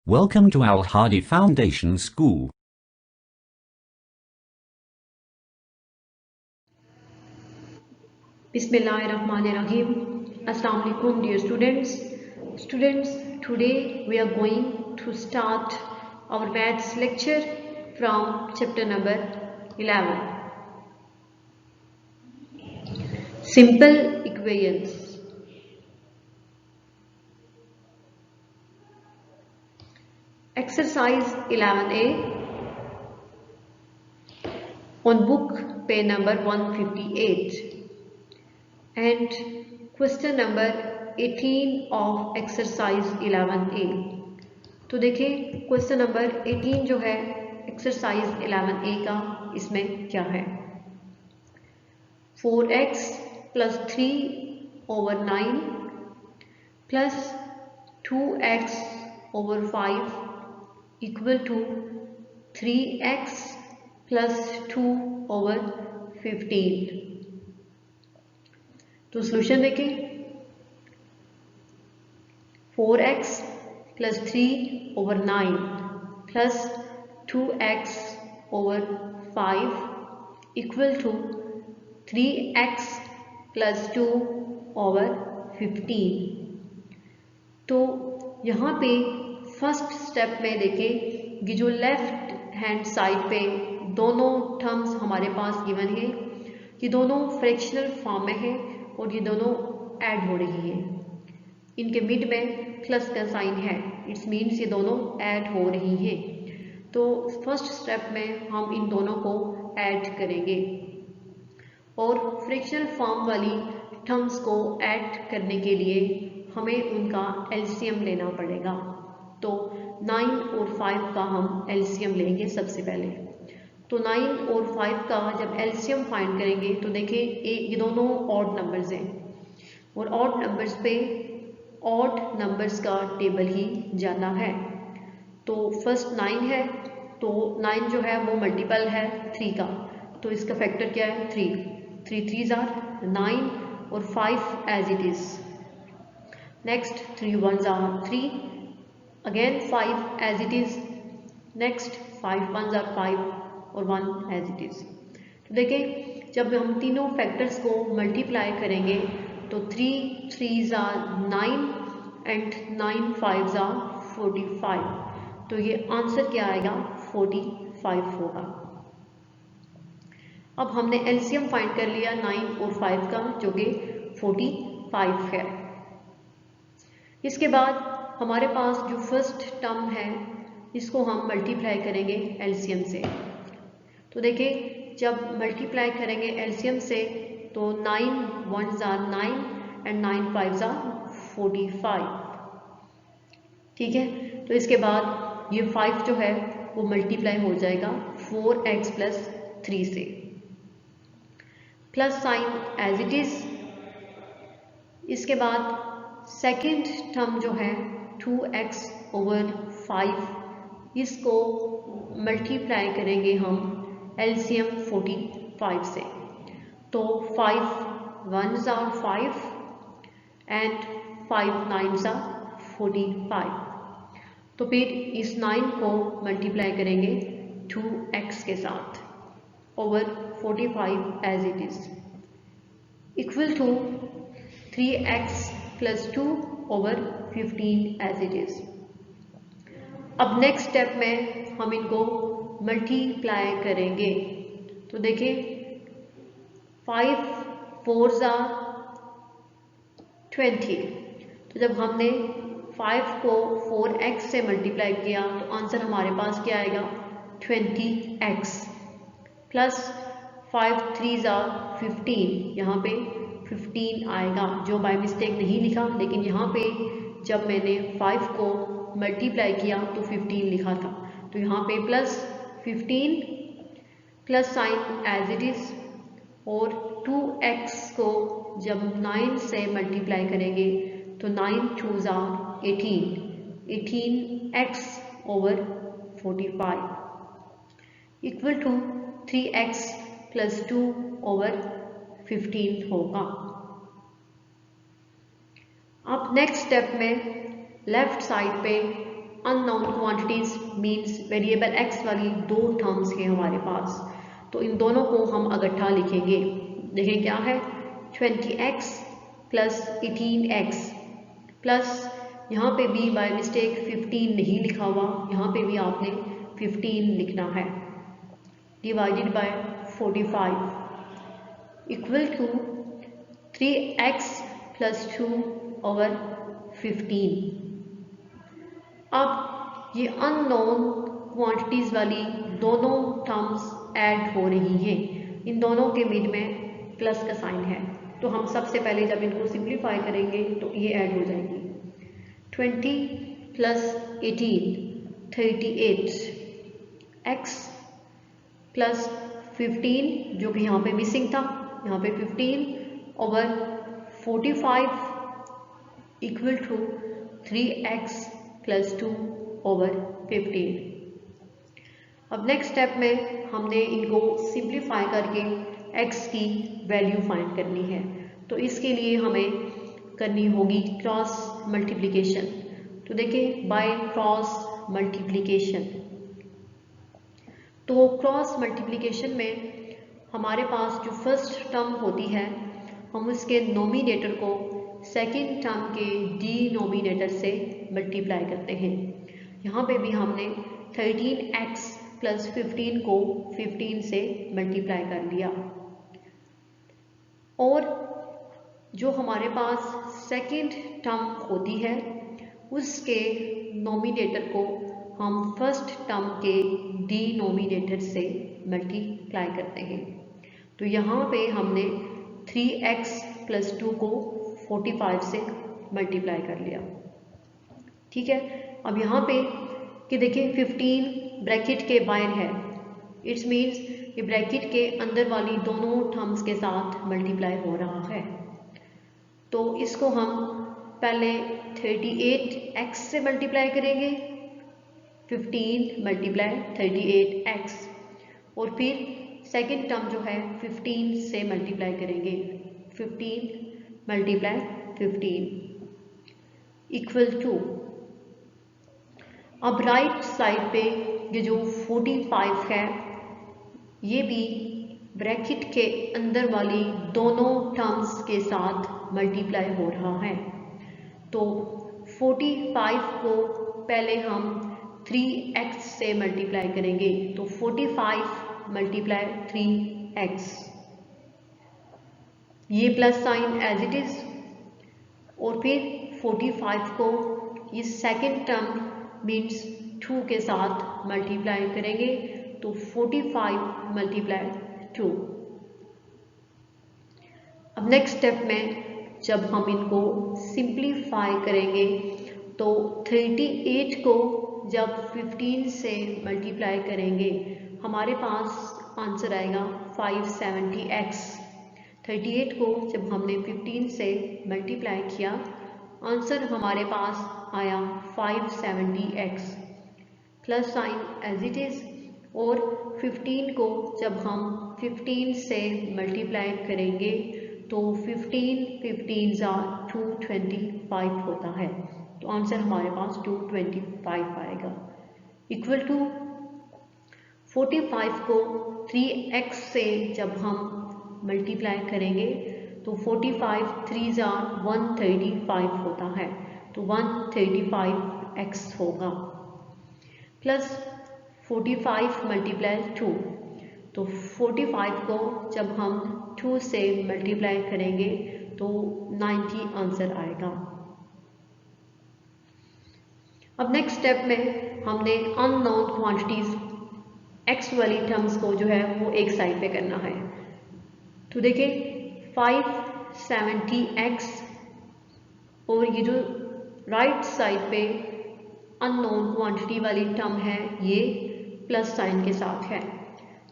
Welcome to Al Hadi Foundation School. Bismillahirrahmanirrahim. Assalamu alaikum dear students. Today we are going to start our maths lecture from chapter number 11. Simple equations. Exercise 11A on book page number 158 and question number 18 of exercise 11A. तो देखिए question number 18 जो है exercise 11A का, इसमें क्या है 4x plus 3 over 9 plus 2x over 5 equal to 3x plus 2 over 15. तो solution देखें 4x plus 3 over 9 plus 2x over 5 equal to 3x plus 2 over 15. तो यहाँ पे फर्स्ट स्टेप में देखें कि जो लेफ्ट हैंड साइड पे दोनों टर्म्स हमारे पास गिवन है, ये दोनों फ्रैक्शनल फॉर्म में है और ये दोनों ऐड हो रही है, इनके मिड में प्लस का साइन है, इट्स मीन्स ये दोनों ऐड हो रही है। तो फर्स्ट स्टेप में हम इन दोनों को ऐड करेंगे और फ्रैक्शनल फॉर्म वाली टर्म्स को ऐड करने के लिए हमें उनका एलसीएम लेना पड़ेगा। तो 9 और 5 का हम एलसीएम लेंगे सबसे पहले। तो 9 और 5 का जब एलसीएम फाइंड करेंगे तो देखिए ये दोनों ऑड नंबर्स हैं और ऑड नंबर्स पे ऑड नंबर्स का टेबल ही जाना है। तो फर्स्ट 9 है, तो 9 जो है वो मल्टीपल है 3 का, तो इसका फैक्टर क्या है 3 3 आर 9 और 5 as it is. Next 3 1s are 3, again 5 as it is. Next 5 1s are 5 और 1 एज इट इज। तो देखिए जब हम तीनों फैक्टर्स को मल्टीप्लाई करेंगे तो 3 3s are 9 and 9 5s are 45। तो ये आंसर क्या आएगा 45 होगा। अब हमने एलसीएम फाइंड कर लिया 9 और 5 का जो कि 45 है। इसके बाद हमारे पास जो फर्स्ट टर्म है इसको हम मल्टीप्लाई करेंगे एलसीएम से। तो देखिए जब मल्टीप्लाई करेंगे एलसीएम से तो 9 1s are 9 and 9 5s are 45। ठीक है, तो इसके बाद ये 5 जो है वो मल्टीप्लाई हो जाएगा 4x plus 3 से, plus sign as it is. इसके बाद सेकेंड टर्म जो है 2x over 5, इसको मल्टीप्लाई करेंगे हम एलसीएम 45 से। तो 5 1s are 5 and 5 9s are 45। तो फिर इस 9 को मल्टीप्लाई करेंगे 2x के साथ over 45 as it is equal to 3x plus 2 over 15 as it is. अब नेक्स्ट स्टेप में हम इनको मल्टीप्लाई करेंगे। तो देखिए 5 4s are 20। तो जब हमने 5 को 4x से मल्टीप्लाई किया तो आंसर हमारे पास क्या आएगा 20x प्लस 5 3s are 15। यहाँ पे 15 आएगा, जो बाय मिस्टेक नहीं लिखा, लेकिन यहाँ पे जब मैंने 5 को मल्टीप्लाई किया तो 15 लिखा था, तो यहाँ पे plus 15 plus sign as it is और 2x को जब 9 से मल्टीप्लाई करेंगे तो 9 2s are 18x over 45 equal to 3x plus 2 over 15 होगा। अब नेक्स्ट स्टेप में लेफ्ट साइड पे unknown quantities means variable X वाली दो टर्म्स हैं हमारे पास, तो इन दोनों को हम इकट्ठा लिखेंगे। देखें क्या है, 20x प्लस 18x प्लस यहाँ पे भी बाय मिस्टेक 15 नहीं लिखा हुआ, यहाँ पे भी आपने 15 लिखना है, divided by 45 equal to 3x plus 2 over 15। अब ये अननोन क्वांटिटीज वाली दोनों टर्म्स ऐड हो रही हैं, इन दोनों के मिड में प्लस का साइन है, तो हम सबसे पहले जब इनको सिंप्लीफाई करेंगे तो ये ऐड हो जाएगी। 20 प्लस 18 38 x प्लस 15 जो कि यहाँ पे मिसिंग था, यहाँ पे 15 over 45 equal to 3x plus 2 over 15। अब नेक्स्ट स्टेप में हमने इनको सिंप्लीफाई करके x की वैल्यू फाइंड करनी है, तो इसके लिए हमें करनी होगी क्रॉस मल्टीप्लिकेशन। तो देखिए बाय क्रॉस मल्टीप्लिकेशन, तो क्रॉस मल्टीप्लिकेशन में हमारे पास जो फर्स्ट टर्म होती है हम उसके नोमिनेटर को सेकेंड टर्म के डिनोमिनेटर से मल्टीप्लाई करते हैं। यहाँ पे भी हमने 13x प्लस 15 को 15 से मल्टीप्लाई कर लिया, और जो हमारे पास सेकेंड टर्म होती है उसके नोमिनेटर को हम फर्स्ट टर्म के डिनोमिनेटर से मल्टीप्लाई करते हैं। तो यहाँ पे हमने 3x प्लस 2 को 45 से मल्टीप्लाई कर लिया, ठीक है। अब यहाँ पे कि देखिए 15 ब्रैकेट के बाहर है, इट्स मीन्स ये ब्रैकेट के अंदर वाली दोनों टर्म्स के साथ मल्टीप्लाई हो रहा है, तो इसको हम पहले 38x से मल्टीप्लाई करेंगे, 15 मल्टीप्लाई 38x, और फिर सेकेंड टर्म जो है 15 से मल्टीप्लाई करेंगे, 15 मल्टीप्लाई 15 इक्वल टू, अब राइट साइड पे ये जो 45 है ये भी ब्रैकेट के अंदर वाली दोनों टर्म्स के साथ मल्टीप्लाई हो रहा है, तो 45 को पहले हम 3x से मल्टीप्लाई करेंगे, तो 45 मल्टीप्लाई 3x, ये plus sign as it is, और फिर 45 को ये सेकेंड टर्म मीन्स 2 के साथ मल्टीप्लाई करेंगे, तो 45 मल्टीप्लाई 2। अब नेक्स्ट स्टेप में जब हम इनको सिंप्लीफाई करेंगे तो 38 को जब 15 से मल्टीप्लाई करेंगे हमारे पास आंसर आएगा 570x। 38 को जब हमने 15 से मल्टीप्लाई किया आंसर हमारे पास आया 570x, plus sign as it is, और 15 को जब हम 15 से मल्टीप्लाई करेंगे तो 15 15 225 होता है, तो आंसर हमारे पास 225 आएगा, इक्वल टू 45 को 3x से जब हम मल्टीप्लाई करेंगे तो 45 3 135 होता है, तो 135x होगा, प्लस 45 मल्टीप्लाई 2, तो 45 को जब हम 2 से मल्टीप्लाई करेंगे तो 90 आंसर आएगा। अब नेक्स्ट स्टेप में हमने अननोन क्वांटिटीज x वाली टर्म्स को जो है वो एक साइड पे करना है, तो देखिए 570x और ये जो राइट साइड पे अननोन क्वांटिटी वाली टर्म है ये प्लस साइन के साथ है,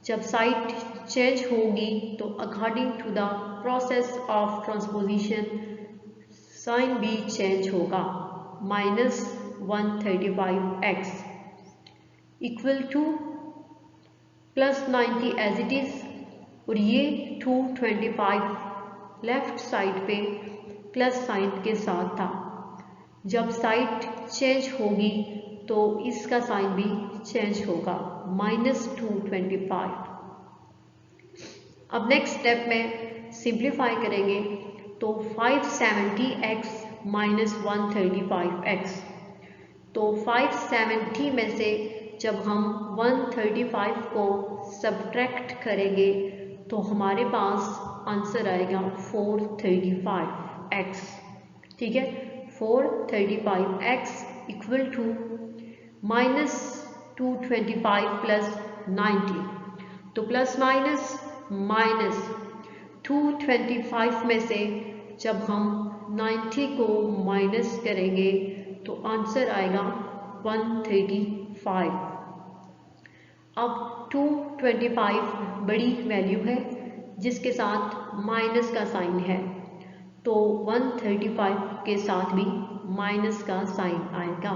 जब साइड चेंज होगी तो according to the process of transposition sign भी चेंज होगा, -135x equal to plus 90 as it is, और ये 225 लेफ्ट साइड पे प्लस साइन के साथ था, जब साइड चेंज होगी तो इसका साइन भी चेंज होगा, -225। अब नेक्स्ट स्टेप में सिंप्लीफाई करेंगे तो 570x माइनस 135x। तो 570 में से जब हम 135 को सब्ट्रैक्ट करेंगे तो हमारे पास आंसर आएगा 435x। ठीक है, 435x इक्वल टू -225 प्लस 90। तो प्लस माइनस माइनस 225 में से जब हम 90 को माइनस करेंगे तो आंसर आएगा 135। अब 225 बड़ी वैल्यू है जिसके साथ माइनस का साइन है, तो 135 के साथ भी माइनस का साइन आएगा।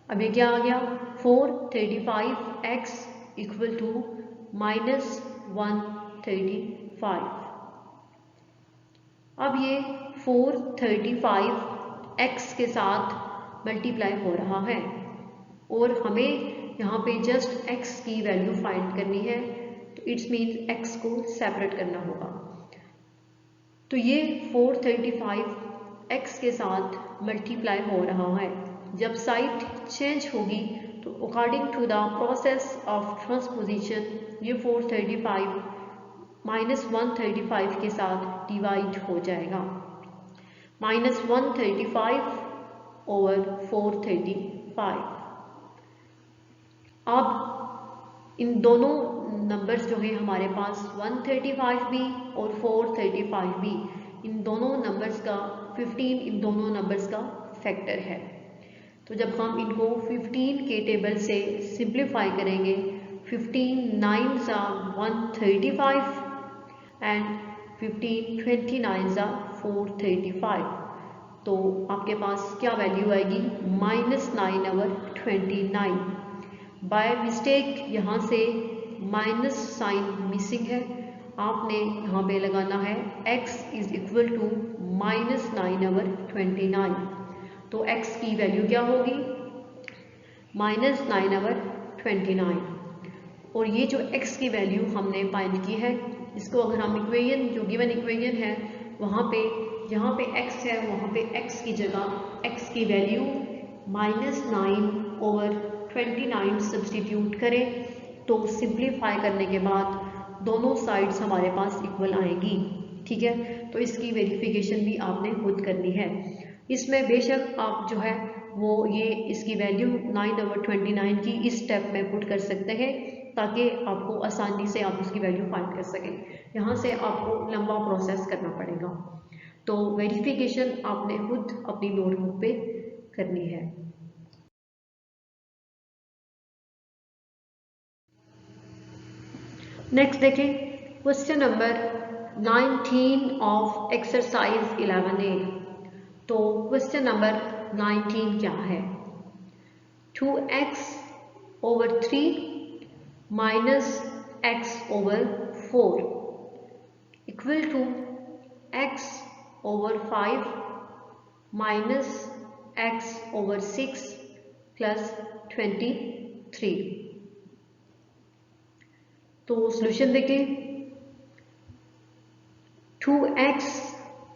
अब ये क्या आ गया, 435x इक्वल टू -135। अब ये 435x के साथ मल्टीप्लाई हो रहा है और हमें यहाँ पे जस्ट x की वैल्यू फाइंड करनी है, तो इट्स मीन्स x को सेपरेट करना होगा। तो ये 435x के साथ मल्टीप्लाई हो रहा है। जब साइड चेंज होगी तो according to the process of transposition ये 435 -135 के साथ डिवाइड हो जाएगा, -135 ओवर 435। अब इन दोनों नंबर्स जो है हमारे पास 135 भी और 435 भी, इन दोनों नंबर्स का 15 इन दोनों नंबर्स का फैक्टर है। तो जब हम इनको 15 के टेबल से सिंप्लीफाई करेंगे, 15 9 सा 135 एंड 15 29 सा 435, तो आपके पास क्या वैल्यू आएगी, -9 ओवर 29। बाय मिस्टेक यहाँ से माइनस साइन मिसिंग है, आपने यहाँ पे लगाना है x is equal to -9 over 29। तो x की वैल्यू क्या होगी, -9 ओवर 29। और ये जो x की वैल्यू हमने फाइंड की है, इसको अगर हम इक्वेशन जो गिवन इक्वेशन है वहाँ पे जहाँ पे x है वहाँ पे x की जगह x की वैल्यू -9 ओवर 29 सब्स्टिट्यूट करें तो सिंप्लीफाई करने के बाद दोनों साइड्स हमारे पास इक्वल आएंगी। ठीक है, तो इसकी वेरिफिकेशन भी आपने खुद करनी है। इसमें बेशक आप जो है वो ये इसकी वैल्यू 9 ओवर 29 की इस स्टेप में पुट कर सकते हैं ताकि आपको आसानी से आप उसकी वैल्यू फाइंड कर सकें। यहाँ से आपको लंबा प्रोसेस करना पड़ेगा, तो वेरिफिकेशन आपने खुद अपनी नोटबुक पे करनी है। नेक्स्ट देखें question number 19 of exercise 11A। तो क्वेश्चन नंबर 19 क्या है, 2x over 3 minus x over 4 equal to x over 5 minus x over 6 plus 23। तो सॉल्यूशन देखें, 2x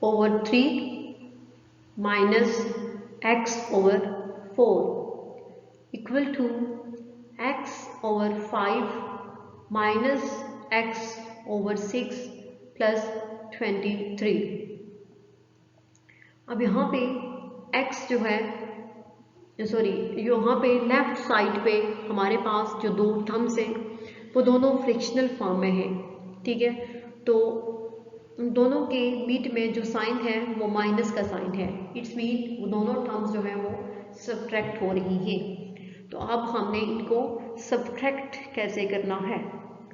over 3 minus x over 4 equal to x over 5 minus x over 6 plus 23। अब यहाँ पे x जो है यहाँ पे लेफ्ट साइड पे हमारे पास जो दो टर्म्स हैं वो दोनों फ्रिक्शनल फॉर्म में है। ठीक है, तो दोनों के बीच में जो साइन है वो माइनस का साइन है, इट्स मीन वो दोनों टर्म्स जो है वो सब्ट्रैक्ट हो रही है। तो अब हमने इनको सब्ट्रैक्ट कैसे करना है।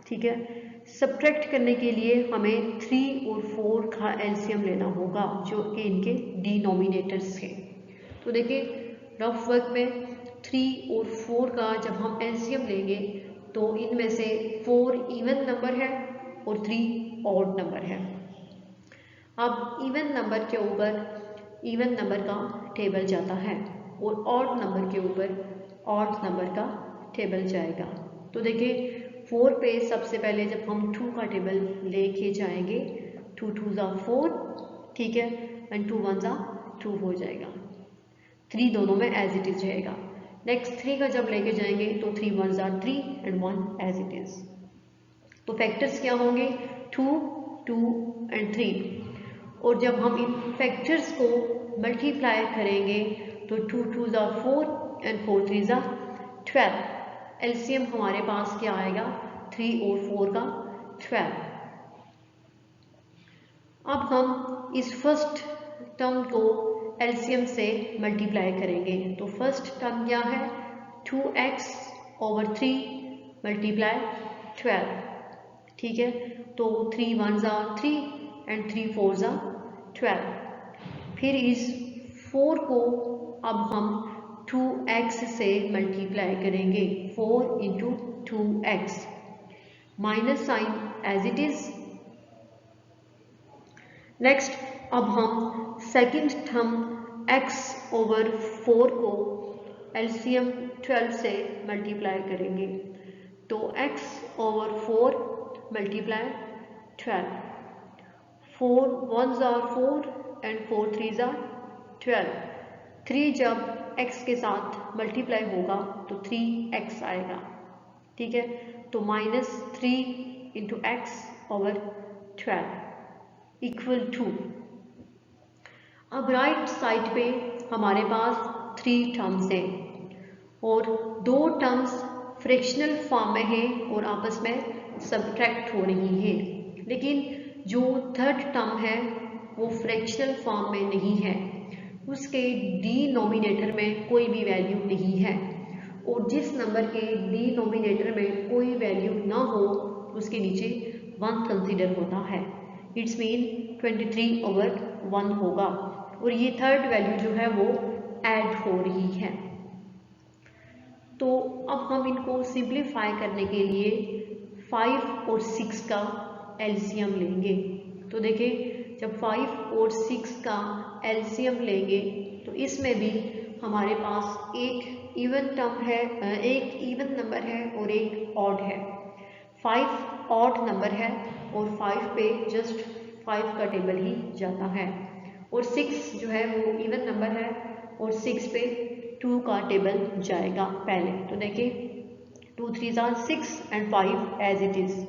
ठीक है, सब्ट्रैक्ट करने के लिए हमें 3 और 4 का एलसीएम लेना होगा जो कि इनके डिनोमिनेटर्स हैं। तो देखिए रफ वर्क में 3 और 4 का जब हम एलसीएम लेंगे तो इनमें से 4 इवन नंबर है और 3 ऑड नंबर है। अब इवन नंबर के ऊपर इवन नंबर का टेबल जाता है, और ऑड नंबर के ऊपर ऑड नंबर का टेबल जाएगा। तो देखिए 4 पे सबसे पहले जब हम 2 का टेबल लेके जाएंगे, 2 2 ज़ा 4, ठीक है, एंड 2 1 ज़ा 2 हो जाएगा। 3 दोनों में एज इट इज रहेगा। नेक्स्ट 3 का जब लेके जाएंगे तो 3 1 ज़ा 3 एंड 1 एज इट इज। तो फैक्टर्स क्या होंगे, 2 2 एंड 3। और जब हम इन फैक्टर्स को मल्टीप्लाई करेंगे तो 2 2 ज़ा 4 एंड 4 3 ज़ा 12। एलसीएम हमारे पास क्या आएगा, 3 और 4 का 12। अब हम इस फर्स्ट टर्म को एलसीएम से मल्टीप्लाई करेंगे। तो फर्स्ट टर्म क्या है, 2x ओवर 3 मल्टीप्लाई 12, ठीक है। तो 3 1 ज़ा 3 एंड 3 4 ज़ा 12। फिर इस 4 को अब हम 2x से मल्टीप्लाई करेंगे, 4 into 2x, minus sign as it is. Next अब हम सेकंड टर्म x ओवर 4 को एलसीएम 12 से मल्टीप्लाई करेंगे। तो x ओवर 4 मल्टीप्लाई 12, 4 1 ज़ा 4 एंड 4 3 ज़ा 12। 3 जब x के साथ मल्टीप्लाई होगा तो 3x आएगा, ठीक है। तो minus 3 into X over 12 equal to, अब राइट साइड पे हमारे पास 3 टर्म्स हैं और 2 टर्म्स फ्रैक्शनल फॉर्म में हैं और आपस में सब्ट्रैक्ट हो रही हैं, लेकिन जो थर्ड टर्म है वो फ्रैक्शनल फॉर्म में नहीं है, उसके डिनोमिनेटर में कोई भी वैल्यू नहीं है। और जिस नंबर के डिनोमिनेटर में कोई वैल्यू ना हो उसके नीचे 1 कंसीडर होता है। इट्स मीन 23 ओवर 1 होगा और ये थर्ड वैल्यू जो है वो ऐड हो रही है। तो अब हम इनको सिंप्लीफाई करने के लिए 5 और 6 का एलसीएम लेंगे। तो देखिए जब 5 और 6 का एलसीएम लेंगे तो इसमें भी हमारे पास एक इवन टर्म है, एक इवन नंबर है और एक ऑड है। 5 ऑड नंबर है और 5 पे जस्ट 5 का टेबल ही जाता है, और 6 जो है वो इवन नंबर है और 6 पे 2 का टेबल जाएगा पहले। तो देखिए 2 3 ज़ा 6 एंड 5 एज इट इज।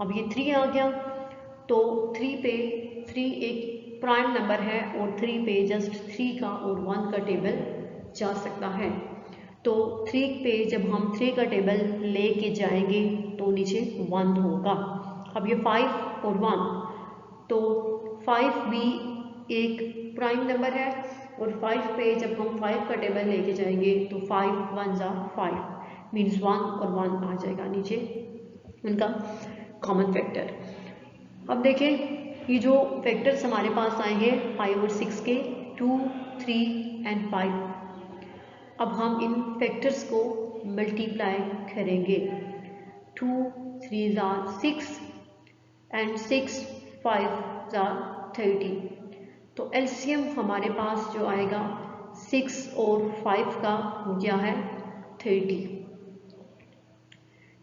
अब ये 3 आ गया तो 3 पे 3 एक प्राइम नंबर है और 3 पे जस्ट 3 का और 1 का टेबल जा सकता है। तो 3 पे जब हम 3 का टेबल लेके जाएंगे तो नीचे 1 होगा। अब ये 5 और 1, तो 5 भी एक प्राइम नंबर है और 5 पे जब हम 5 का टेबल लेके जाएंगे तो 5 1 ज़ा 5 मीन्स 1 और 1 आ जाएगा नीचे उनका कॉमन फैक्टर। अब देखें ये जो फैक्टर्स हमारे पास आए हैं 5 और 6 के, 2 3 एंड 5। अब हम इन फैक्टर्स को मल्टीप्लाई करेंगे। 2 3 ज़ा 6 एंड 6 5 ज़ा 30। तो एलसीएम हमारे पास जो आएगा 6 और 5 का वो क्या है 30।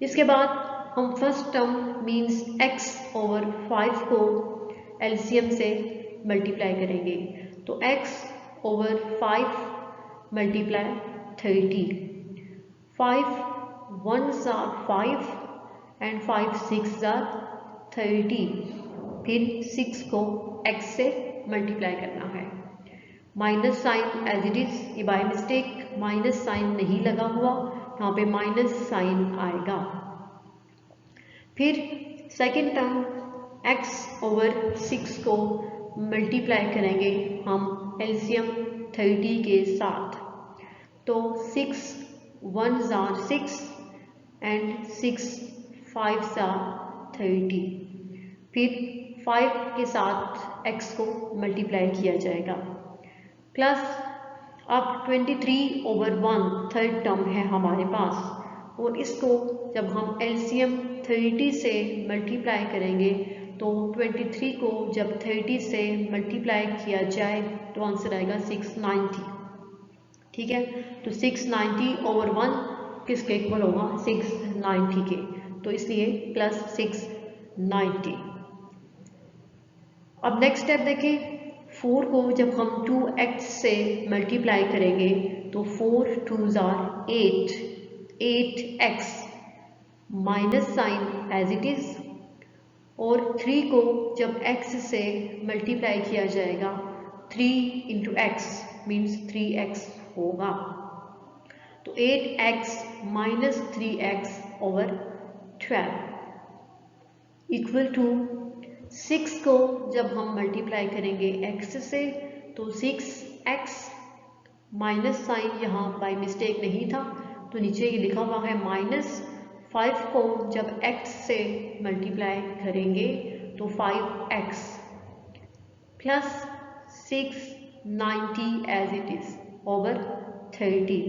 इसके बाद हम first term means x over 5 को एलसीएम से मल्टीप्लाई करेंगे। तो x ओवर 5 मल्टीप्लाई 30, 5 1 ज़ा 5 एंड 5 6 ज़ा 30। फिर 6 को x से मल्टीप्लाई करना है। Minus sign as it is, ये बाय मिस्टेक माइनस साइन नहीं लगा हुआ, यहाँ पे माइनस साइन आएगा। फिर सेकेंड टर्म x ओवर 6 को मल्टीप्लाई करेंगे हम एलसीएम 30 के साथ। तो 6 1 ज़ा 6 एंड 6 5 ज़ा 30। फिर 5 के साथ x को मल्टीप्लाई किया जाएगा प्लस अब 23 ओवर 1 थर्ड टर्म है हमारे पास, और इसको जब हम एलसीएम 30 से मल्टीप्लाई करेंगे तो 23 को जब 30 से मल्टीप्लाई किया जाए तो आंसर आएगा 690, ठीक है। तो 690 ओवर 1 किसके इक्वल होगा, 690 के, तो इसलिए प्लस 690। अब नेक्स्ट स्टेप देखें, 4 को जब हम 2x से मल्टीप्लाई करेंगे तो 4 2s are 8, 8x minus sign as it is, और 3 को जब x से मल्टीप्लाई किया जाएगा 3 इंटू एक्स मीन्स 3x होगा, तो 8x minus 3x over 12 equal to 6 को जब हम मल्टीप्लाई करेंगे x से तो 6x माइनस साइन यहाँ बाय मिस्टेक नहीं था तो नीचे ये लिखा हुआ है माइनस, 5 को जब x से मल्टीप्लाई करेंगे तो 5x plus 690 as it is over 30।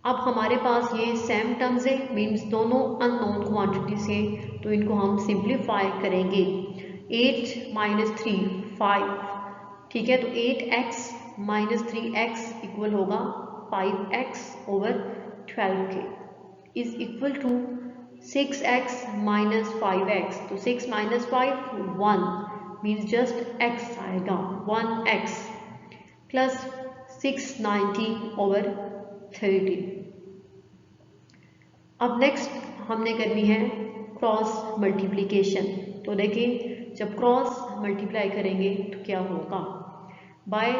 अब हमारे पास ये सेम टर्म्स है, मीन्स दोनों अननोन क्वांटिटीज हैं, तो इनको हम सिंप्लीफाई करेंगे। 8 माइनस 3 5, ठीक है, तो 8x माइनस 3x इक्वल होगा 5x ओवर 12 के, is equal to 6x minus 5x, तो 6 माइनस 5 1 मीन्स जस्ट x आएगा 1x प्लस 690 ओवर 30। अब नेक्स्ट हमने करनी है क्रॉस मल्टीप्लिकेशन, तो देखिए जब क्रॉस मल्टीप्लाई करेंगे तो क्या होगा, बाय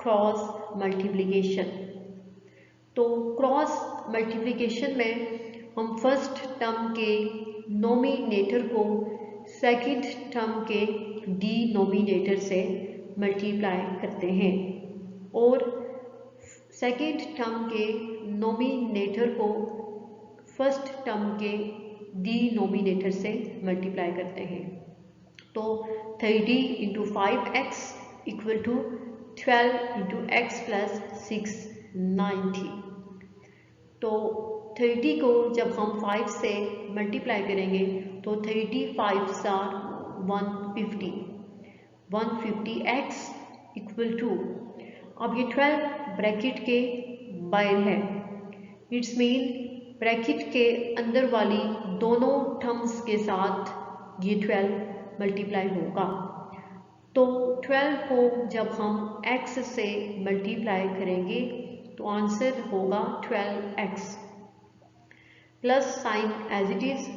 क्रॉस मल्टीप्लिकेशन। तो क्रॉस मल्टीप्लिकेशन में हम फर्स्ट टर्म के नोमिनेटर को सेकंड टर्म के डिनोमिनेटर से मल्टीप्लाई करते हैं और सेकंड टर्म के नोमिनेटर को फर्स्ट टर्म के डिनोमिनेटर से मल्टीप्लाई करते हैं। तो 30 into 5x equal to 12 into X plus 690। तो 30 को जब हम 5 से मल्टीप्लाई करेंगे तो 35 आर 150, 150x इक्वल टू, अब ये 12 ब्रैकेट के बाहर है, इट्स मीन ब्रैकेट के अंदर वाली दोनों टर्म्स के साथ ये 12 मल्टीप्लाई होगा। तो 12 को जब हम x से मल्टीप्लाई करेंगे तो आंसर होगा 12x plus sign as it is,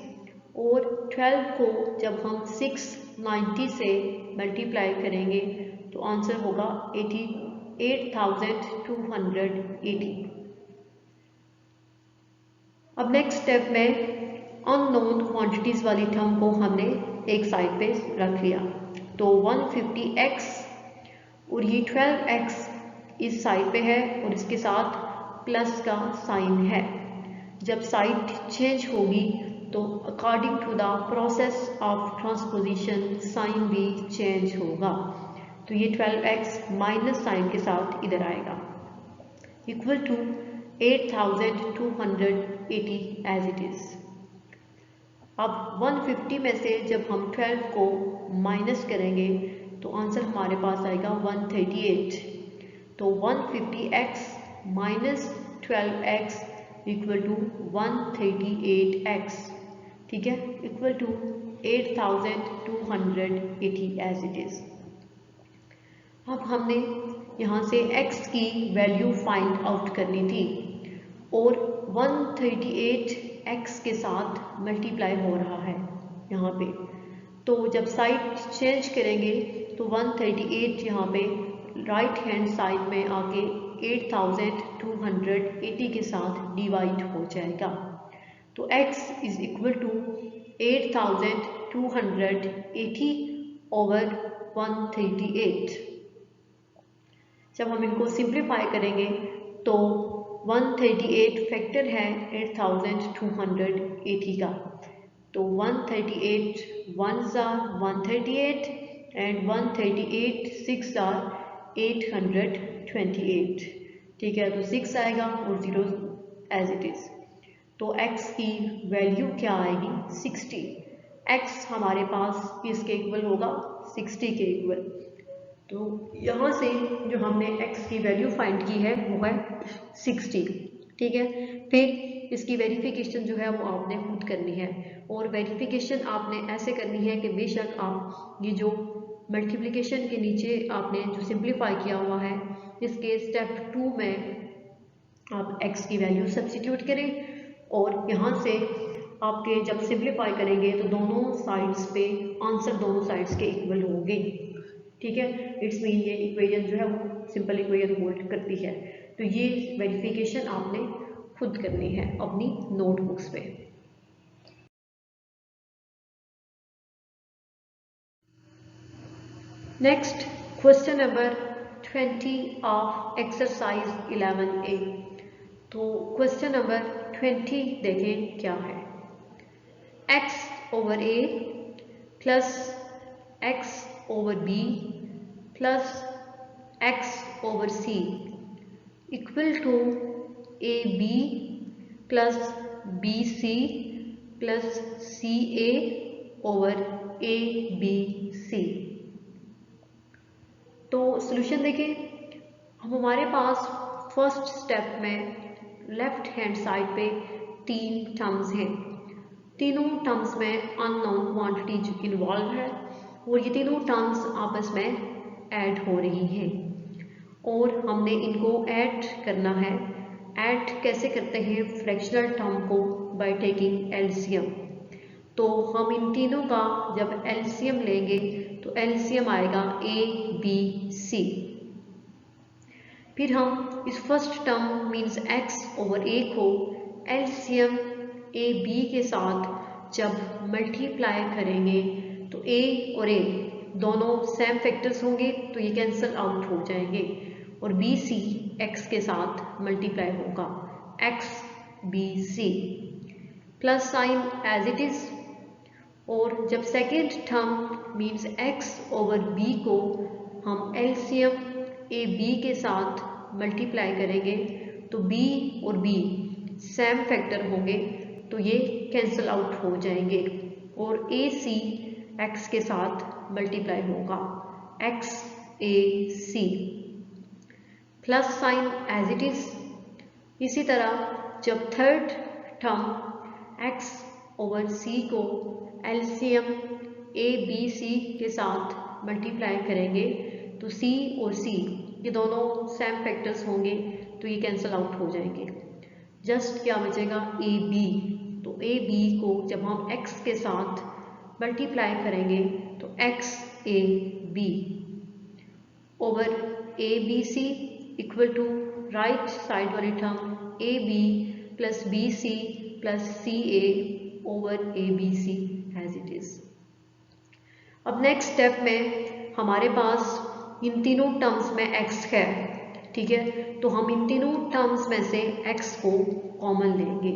और 12 को जब हम 690 से मल्टीप्लाई करेंगे तो आंसर होगा 88,280। अब नेक्स्ट स्टेप में अननोन क्वांटिटीज वाली टर्म को हमने एक साइड पे रख लिया, तो 150x और ये 12x इस साइड पे है और इसके साथ प्लस का साइन है। जब साइड चेंज होगी तो according to the process of transposition sign भी चेंज होगा, तो ये 12x माइनस साइन के साथ इधर आएगा equal to 8,280 as it is. अब 150 में से जब हम 12 को माइनस करेंगे तो आंसर हमारे पास आएगा 138, तो 150x minus 12x equal to 138x, ठीक है, equal to 8,280 as it is. अब हमने यहाँ से x की वैल्यू फाइंड आउट करनी थी और 138x के साथ मल्टीप्लाई हो रहा है यहाँ पे, तो जब साइड चेंज करेंगे तो 138 यहाँ पे राइट हैंड साइड में आके 8,280 के साथ डिवाइड हो जाएगा, तो x is equal to 8,280 over 138। जब हम इनको सिंप्लीफाई करेंगे तो 138 फैक्टर है 8,280 का, तो 138 1s आर 138 एंड 138 6 आर 828, ठीक है, तो 6 आएगा और 0 एज इट इज, तो x की वैल्यू क्या आएगी 60, x हमारे पास इसके इक्वल होगा 60 के इक्वल, तो यहाँ से जो हमने x की वैल्यू फाइंड की है वो है 60। ठीक है, फिर इसकी वेरिफिकेशन जो है वो आपने खुद करनी है, और वेरिफिकेशन आपने ऐसे करनी है कि बेशक आप ये जो मल्टीप्लिकेशन के नीचे आपने जो सिंप्लीफाई किया हुआ है इसके स्टेप 2 में आप x की वैल्यू सब्स्टिट्यूट करें, और यहाँ से आपके जब सिंप्लीफाई करेंगे तो दोनों साइड्स पे आंसर दोनों साइड्स के इक्वल होंगे। ठीक है, इट्स मीन ये इक्वेशन जो है वो सिंपल इक्वेशन होल्ड करती है। तो ये वेरिफिकेशन आपने खुद करनी है अपनी नोटबुक्स पे। Next question number 20 of exercise 11A। तो क्वेश्चन नंबर 20 देखें क्या है। x over a plus x over b plus x over c equal to A B plus B C plus C A over A B C. तो solution देखें, हम हमारे पास first step में लेफ्ट हैंड साइड पे 3 terms हैं। तीनों terms में अननोन क्वांटिटी इन्वॉल्व है और ये तीनों टर्म्स आपस में ऐड हो रही हैं और हमने इनको ऐड करना है। ऐड कैसे करते हैं? फ्रैक्शनल टर्म को बाय टेकिंग एलसीएम। तो हम इन तीनों का जब एलसीएम लेंगे तो एलसीएम आएगा ए बी सी। फिर हम इस first term means x over a को एलसीएम ए बी के साथ जब मल्टीप्लाई करेंगे तो a और a दोनों सेम फैक्टर्स होंगे तो ये कैंसिल आउट हो जाएंगे और बी सी x के साथ मल्टीप्लाई होगा x B C plus sign as it is. और जब second term means x over b को हम एलसीएम ए बी के साथ मल्टीप्लाई करेंगे तो b और b सेम फैक्टर होंगे तो ये कैंसिल आउट हो जाएंगे और ए सी x के साथ मल्टीप्लाई होगा x A C plus sign as it is. इसी तरह जब third term x over c को एलसीएम ए बी सी के साथ मल्टीप्लाई करेंगे तो c और c ये दोनों सेम फैक्टर्स होंगे तो ये कैंसिल आउट हो जाएंगे। जस्ट क्या बचेगा? A B. तो ए बी को जब हम x के साथ मल्टीप्लाई करेंगे तो x A B over A B C equal to right side वाली term A B plus B C plus C A over A B C as it is. अब next step में हमारे पास इन तीनों terms में x है। ठीक है, तो हम इन तीनों टर्म्स में से x को कॉमन लेंगे।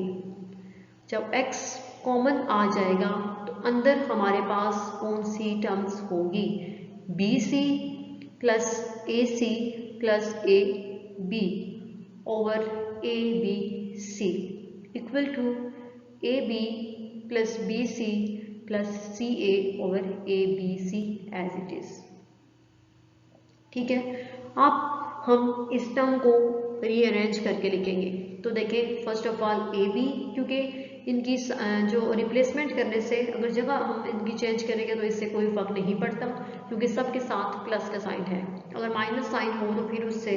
जब x कॉमन आ जाएगा तो अंदर हमारे पास कौन सी टर्म्स होगी? B C plus A C plus A B over A B C equal to A B plus B C plus C A over A B C as it is. ठीक है, अब हम इस टर्म को rearrange करके लिखेंगे। तो देखें, first of all A B, क्योंकि इनकी जो रिप्लेसमेंट करने से अगर जगह हम इनकी चेंज करेंगे तो इससे कोई फर्क नहीं पड़ता क्योंकि सबके साथ प्लस का साइन है। अगर माइनस साइन हो तो फिर उससे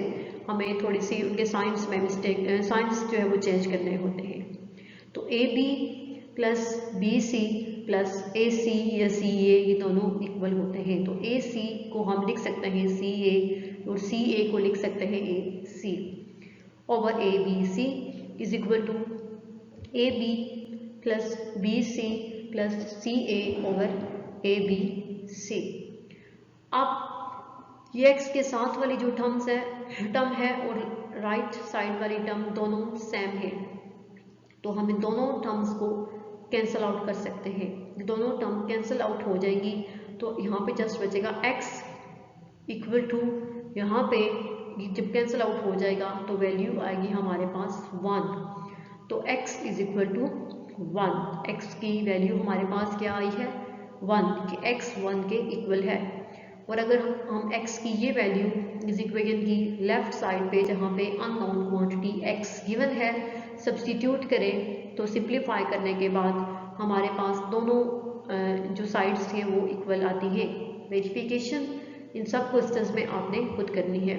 हमें थोड़ी सी उनके साइंस में साइंस जो है वो चेंज करने होते हैं। तो A B plus B C plus A C या सी ए ये दोनों इक्वल होते हैं। तो ए सी को हम लिख सकते हैं सी ए और सी ए को लिख सकते हैं A C over A B C is equal to A B plus B C plus C A over A B C. अब ये x के साथ वाली जो टर्म है और राइट साइड वाली टर्म दोनों सेम है तो हम इन दोनों टर्म्स को कैंसिल आउट कर सकते हैं। दोनों टर्म कैंसिल आउट हो जाएगी तो यहाँ पे जस्ट बचेगा x इक्वल टू, यहाँ पे जब कैंसिल आउट हो जाएगा तो वैल्यू आएगी हमारे पास 1। तो x is equal to 1। x की वैल्यू हमारे पास क्या आई है? 1, कि x 1 के इक्वल है। और अगर हम x की ये वैल्यू इस इक्वेशन की लेफ्ट साइड पे जहाँ पे अननोन क्वांटिटी x गिवन है सब्स्टिट्यूट करें तो सिंप्लीफाई करने के बाद हमारे पास दोनों जो साइड्स थे वो इक्वल आती हैं। वेरिफिकेशन इन सब क्वेश्चंस में आपने खुद करनी है।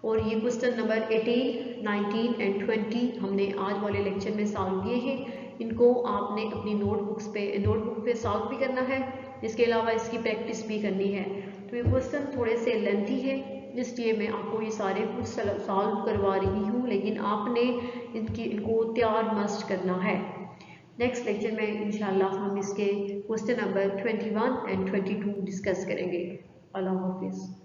और ये क्वेश्चन नंबर 18, 19 एंड 20 हमने आज वाले लेक्चर में सॉल्व किए हैं। इनको आपने अपनी नोटबुक पे सॉल्व भी करना है, इसके अलावा इसकी प्रैक्टिस भी करनी है। तो ये क्वेश्चन थोड़े से लेंथी है, इसलिए मैं आपको ये सारे कुछ सॉल्व करवा रही हूँ, लेकिन आपने इनको तैयार मस्ट करना है। नेक्स्ट लेक्चर में इंशाल्लाह हम इसके क्वेश्चन नंबर 21 एंड 22 डिस्कस करेंगे। अल्लाह हाफिज़।